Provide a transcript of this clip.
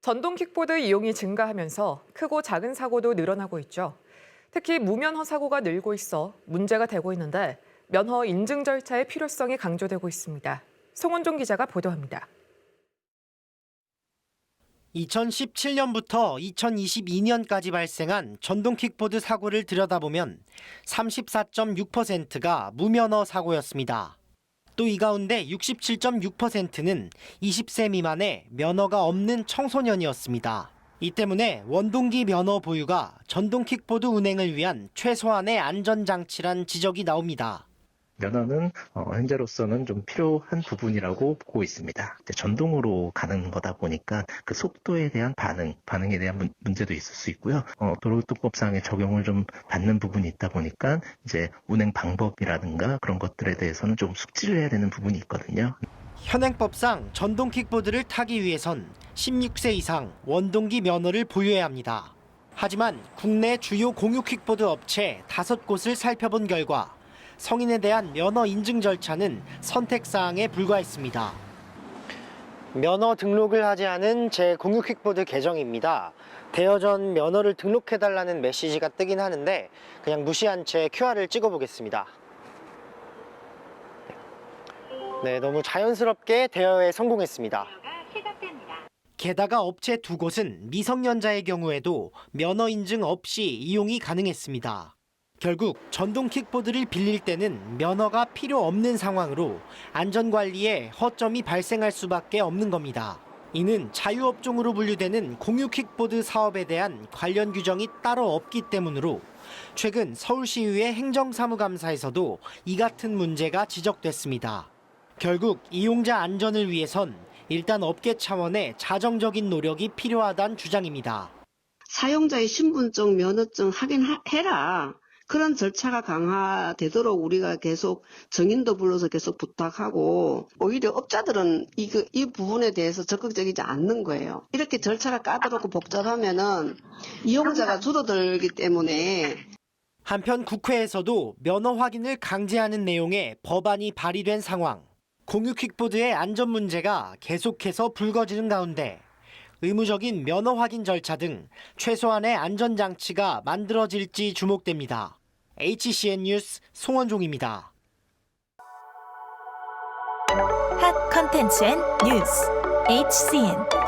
전동 킥보드 이용이 증가하면서 크고 작은 사고도 늘어나고 있죠. 특히 무면허 사고가 늘고 있어 문제가 되고 있는데 면허 인증 절차의 필요성이 강조되고 있습니다. 송원종 기자가 보도합니다. 2017년부터 2022년까지 발생한 전동 킥보드 사고를 들여다보면 34.6%가 무면허 사고였습니다. 또 이 가운데 67.6%는 20세 미만의 면허가 없는 청소년이었습니다. 이 때문에 원동기 면허 보유가 전동 킥보드 운행을 위한 최소한의 안전장치란 지적이 나옵니다. 면허는 현재로서는 좀 필요한 부분이라고 보고 있습니다. 이제 전동으로 가는 거다 보니까 그 속도에 대한 반응에 대한 문제도 있을 수 있고요. 도로교통법상의 적용을 좀 받는 부분이 있다 보니까 이제 운행 방법이라든가 그런 것들에 대해서는 좀 숙지를 해야 되는 부분이 있거든요. 현행법상 전동 킥보드를 타기 위해선 16세 이상 원동기 면허를 보유해야 합니다. 하지만 국내 주요 공유 킥보드 업체 5곳을 살펴본 결과 성인에 대한 면허 인증 절차는 선택사항에 불과했습니다. 면허 등록을 하지 않은 제 공유 킥보드 계정입니다. 대여 전 면허를 등록해달라는 메시지가 뜨긴 하는데 그냥 무시한 채 QR을 찍어보겠습니다. 네, 너무 자연스럽게 대여에 성공했습니다. 게다가 업체 2곳은 미성년자의 경우에도 면허 인증 없이 이용이 가능했습니다. 결국 전동 킥보드를 빌릴 때는 면허가 필요 없는 상황으로 안전관리에 허점이 발생할 수밖에 없는 겁니다. 이는 자유업종으로 분류되는 공유 킥보드 사업에 대한 관련 규정이 따로 없기 때문으로 최근 서울시의회 행정사무감사에서도 이 같은 문제가 지적됐습니다. 결국 이용자 안전을 위해선 일단 업계 차원의 자정적인 노력이 필요하다는 주장입니다. 사용자의 신분증, 면허증 확인해라. 그런 절차가 강화되도록 우리가 계속 정인도 불러서 계속 부탁하고 오히려 업자들은 이 부분에 대해서 적극적이지 않는 거예요. 이렇게 절차가 까다롭고 복잡하면은 이용자가 줄어들기 때문에. 한편 국회에서도 면허 확인을 강제하는 내용의 법안이 발의된 상황. 공유 킥보드의 안전 문제가 계속해서 불거지는 가운데 의무적인 면허 확인 절차 등 최소한의 안전장치가 만들어질지 주목됩니다. HCN 뉴스 송원종입니다. 핫 컨텐츠 앤 뉴스 HCN